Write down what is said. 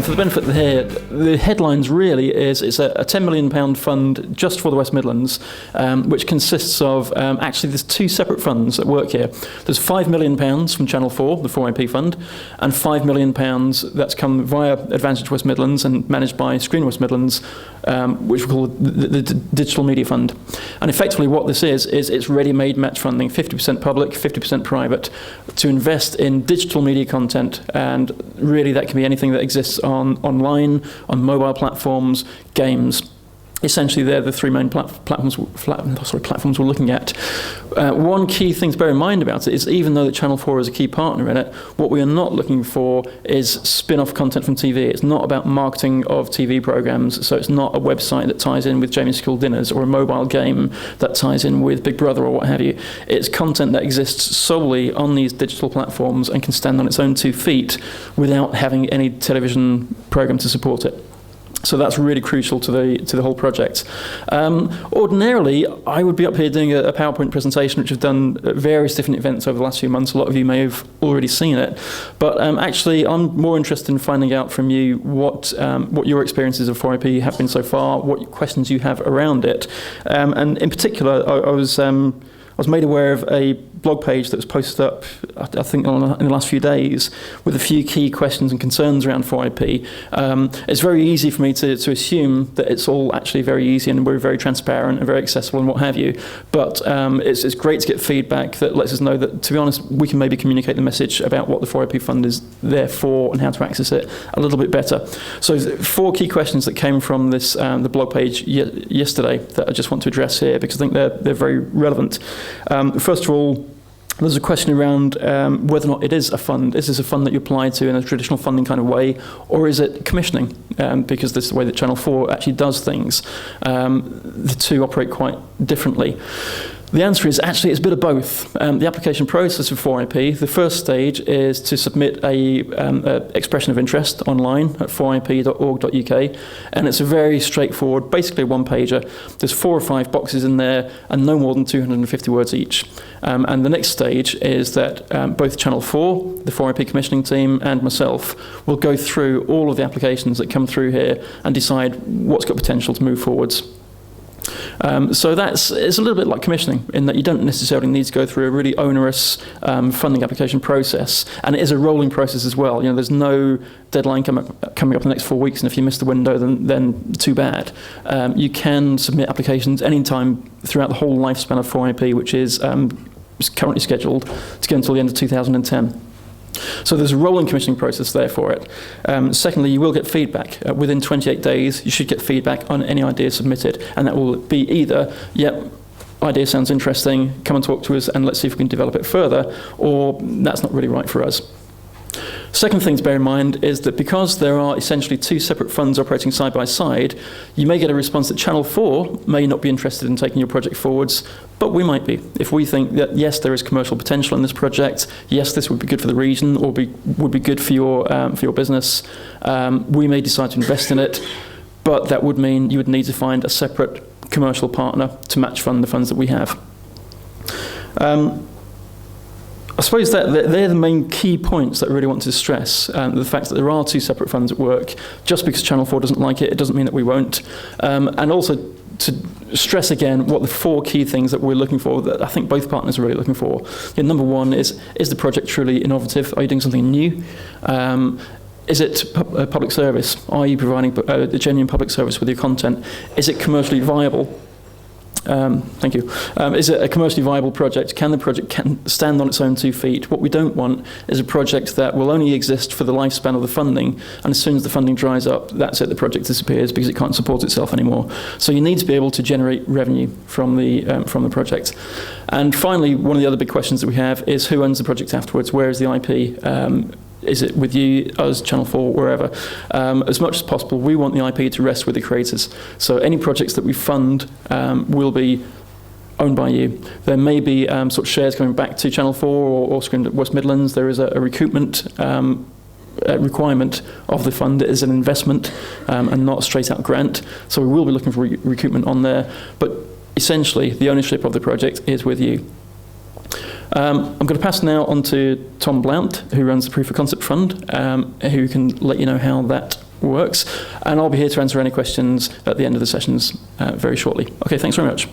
for the benefit here, the headlines really is it's a £10 million fund just for the West Midlands, which consists of, actually there's two separate funds that work here. There's £5 million from Channel 4, the 4IP fund, and £5 million that's come via Advantage West Midlands and managed by Screen West Midlands, which we call the Digital Media Fund. And effectively what this is it's ready-made match funding, 50% public, 50% private, to invest in digital media content, and really that can be anything that exists online, on mobile platforms, games. Essentially, they're the three main platforms we're looking at. One key thing to bear in mind about it is, even though that Channel 4 is a key partner in it, what we are not looking for is spin-off content from TV. It's not about marketing of TV programs, so it's not a website that ties in with Jamie's School Dinners or a mobile game that ties in with Big Brother or what have you. It's content that exists solely on these digital platforms and can stand on its own 2 feet without having any television program to support it. So that's really crucial to the whole project. Ordinarily, I would be up here doing a PowerPoint presentation, which I've done at various different events over the last few months. A lot of you may have already seen it. But actually, I'm more interested in finding out from you what your experiences of 4IP have been so far, what questions you have around it. And in particular, I was made aware of a blog page that was posted up, I think, in the last few days, with a few key questions and concerns around 4IP. It's very easy for me to assume that it's all actually very easy and we're very transparent and very accessible and what have you. But it's great to get feedback that lets us know that, to be honest, we can maybe communicate the message about what the 4IP fund is there for and how to access it a little bit better. So 4 key questions that came from this the blog page yesterday that I just want to address here, because I think they're very relevant. First of all, there's a question around whether or not it is a fund. Is this a fund that you apply to in a traditional funding kind of way, or is it commissioning? Because this is the way that Channel 4 actually does things. The two operate quite differently. The answer is actually it's a bit of both. The application process for 4IP, the first stage is to submit a expression of interest online at 4ip.org.uk, and it's a very straightforward, basically a one-pager. There's 4 or 5 boxes in there and no more than 250 words each. And the next stage is that both Channel 4, the 4IP commissioning team, and myself will go through all of the applications that come through here and decide what's got potential to move forwards. So it's a little bit like commissioning, in that you don't necessarily need to go through a really onerous funding application process, and it is a rolling process as well. You know, there's no deadline coming up in the next 4 weeks, and if you miss the window, then too bad. You can submit applications anytime throughout the whole lifespan of 4IP, which is currently scheduled to go until the end of 2010. So there's a rolling commissioning process there for it. Secondly, you will get feedback. Within 28 days, you should get feedback on any idea submitted, and that will be either, yep, idea sounds interesting, come and talk to us and let's see if we can develop it further, or that's not really right for us. Second thing to bear in mind is that because there are essentially 2 separate funds operating side by side, you may get a response that Channel 4 may not be interested in taking your project forwards, but we might be. If we think that, yes, there is commercial potential in this project, yes, this would be good for the region or would be good for your business, we may decide to invest in it, but that would mean you would need to find a separate commercial partner to match fund the funds that we have. I suppose that they're the main key points that I really want to stress. The fact that there are 2 separate funds at work. Just because Channel 4 doesn't like it, it doesn't mean that we won't. And also to stress again what the 4 key things that we're looking for, that I think both partners are really looking for. Number 1 is the project truly innovative? Are you doing something new? Is it a public service? Are you providing a genuine public service with your content? Is it commercially viable? Thank you. Is it a commercially viable project? Can the project stand on its own 2 feet? What we don't want is a project that will only exist for the lifespan of the funding, and as soon as the funding dries up, that's it, the project disappears because it can't support itself anymore. So you need to be able to generate revenue from the project. And finally, one of the other big questions that we have is who owns the project afterwards? Where is the IP? Is it with you, us, Channel 4, wherever? As much as possible, we want the IP to rest with the creators. So any projects that we fund will be owned by you. There may be sort of shares coming back to Channel 4 or Screen West Midlands. There is a recoupment requirement of the fund. It is an investment and not a straight-out grant. So we will be looking for recoupment on there. But essentially, the ownership of the project is with you. I'm going to pass now on to Tom Blount, who runs the Proof of Concept Fund, who can let you know how that works. And I'll be here to answer any questions at the end of the sessions very shortly. Okay, thanks very much.